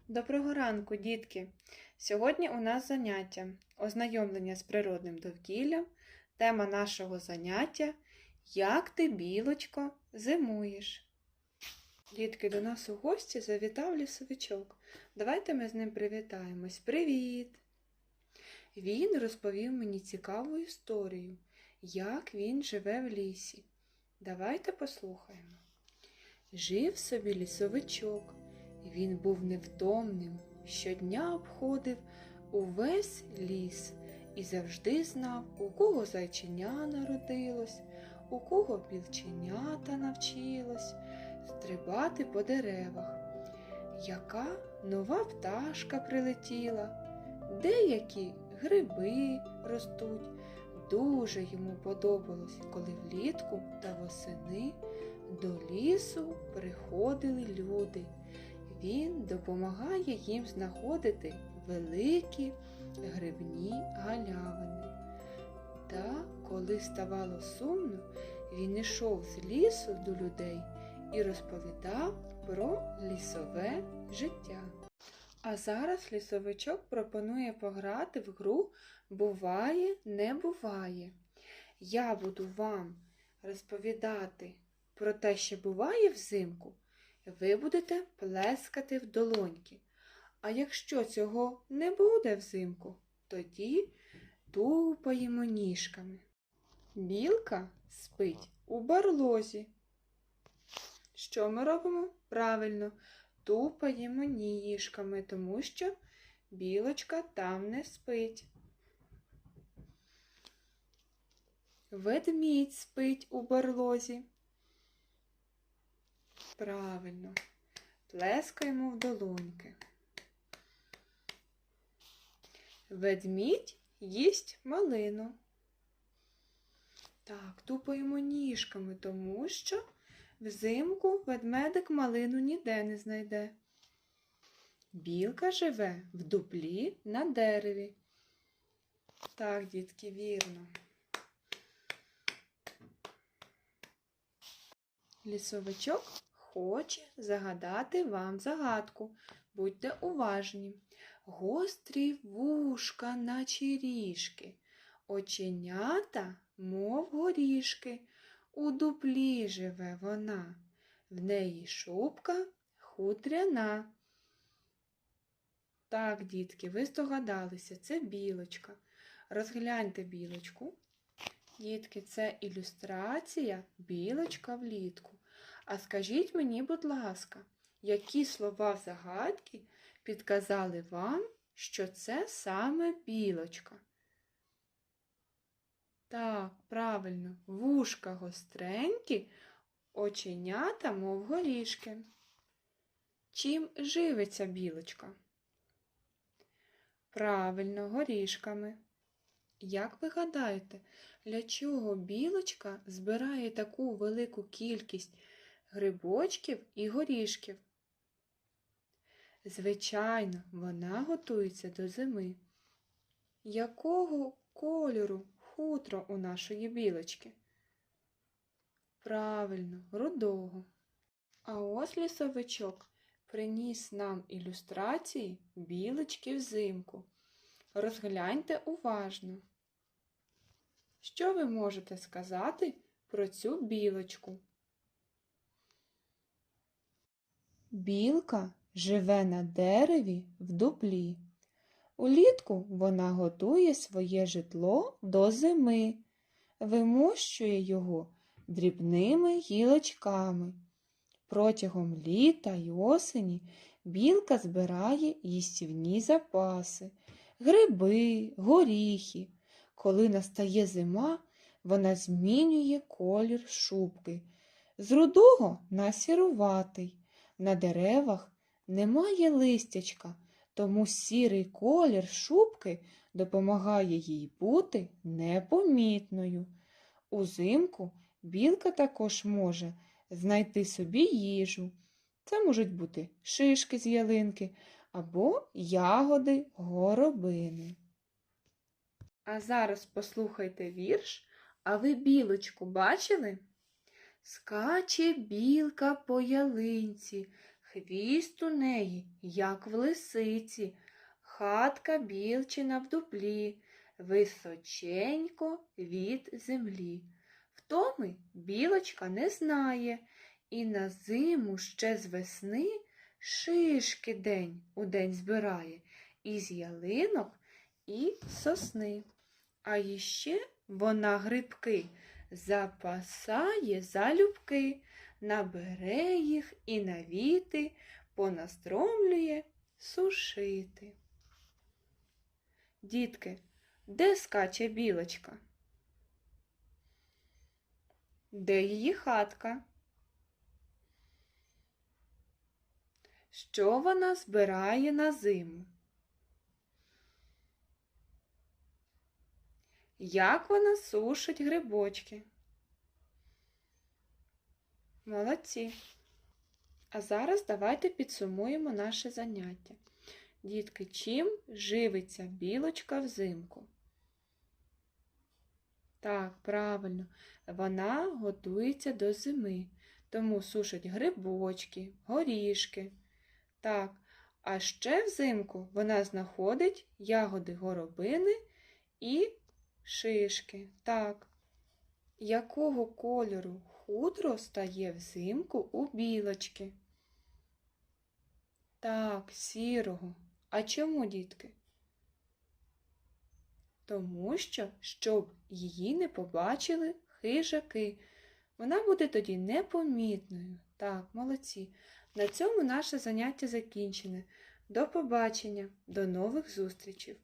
Доброго ранку, дітки! Сьогодні у нас заняття ознайомлення з природним довкіллям. Тема нашого заняття «Як ти, білочко, зимуєш?». Дітки, до нас у гості завітав лісовичок. Давайте ми з ним привітаємось. Привіт! Він розповів мені цікаву історію, як він живе в лісі. Давайте послухаємо. Жив собі лісовичок. Він був невтомним, щодня обходив увесь ліс і завжди знав, у кого зайченя народилось, у кого білченята навчилось стрибати по деревах, яка нова пташка прилетіла, деякі гриби ростуть. Дуже йому подобалось, коли влітку та восени до лісу приходили люди. Він допомагає їм знаходити великі грибні галявини. Та, коли ставало сумно, він ішов з лісу до людей і розповідав про лісове життя. А зараз лісовичок пропонує пограти в гру «Буває, не буває». Я буду вам розповідати про те, що буває взимку. Ви будете плескати в долоньки. А якщо цього не буде взимку, тоді тупаємо ніжками. Білка спить у барлозі. Що ми робимо? Правильно, тупаємо ніжками, тому що білочка там не спить. Ведмідь спить у барлозі. Правильно, плескаємо в долоньки. Ведмідь їсть малину. Так, тупаємо ніжками, тому що взимку ведмедик малину ніде не знайде. Білка живе в дуплі на дереві. Так, дітки, вірно. Лісовичок хоче загадати вам загадку. Будьте уважні. Гострі вушка, наче ріжки, оченята, мов горішки. У дуплі живе вона, в неї шубка хутряна. Так, дітки, ви здогадалися, це білочка. Розгляньте білочку. Дітки, це ілюстрація білочка влітку. А скажіть мені, будь ласка, які слова в загадці підказали вам, що це саме білочка? Так, правильно, вушка гостренькі, оченята, мов горішки. Чим живиться білочка? Правильно, горішками. Як ви гадаєте, для чого білочка збирає таку велику кількість грибочків і горішків? Звичайно, вона готується до зими. Якого кольору хутро у нашої білочки? Правильно, рудого. А ось лісовичок приніс нам ілюстрації білочки взимку. Розгляньте уважно. Що ви можете сказати про цю білочку? Білка живе на дереві в дуплі. Улітку вона готує своє житло до зими, вимощує його дрібними гілочками. Протягом літа й осені білка збирає їстівні запаси, гриби, горіхи. Коли настає зима, вона змінює колір шубки з рудого на сіруватий. На деревах немає листячка, тому сірий колір шубки допомагає їй бути непомітною. Узимку білка також може знайти собі їжу. Це можуть бути шишки з ялинки або ягоди горобини. А зараз послухайте вірш. А ви білочку бачили? Скаче білка по ялинці, хвіст у неї, як в лисиці, хатка білчина в дуплі, височенько від землі. Втоми білочка не знає, і на зиму ще з весни шишки день у день збирає із ялинок і сосни. А іще вона грибки запасає залюбки, набере їх і навіти понастромлює сушити. Дітки, де скаче білочка? Де її хатка? Що вона збирає на зиму? Як вона сушить грибочки? Молодці! А зараз давайте підсумуємо наше заняття. Дітки, чим живиться білочка взимку? Так, правильно, вона готується до зими, тому сушить грибочки, горішки. Так, а ще взимку вона знаходить ягоди горобини і шишки. Так. Якого кольору хутро стає взимку у білочки? Так, сірого. А чому, дітки? Тому що, щоб її не побачили хижаки. Вона буде тоді непомітною. Так, молодці. На цьому наше заняття закінчене. До побачення, до нових зустрічей.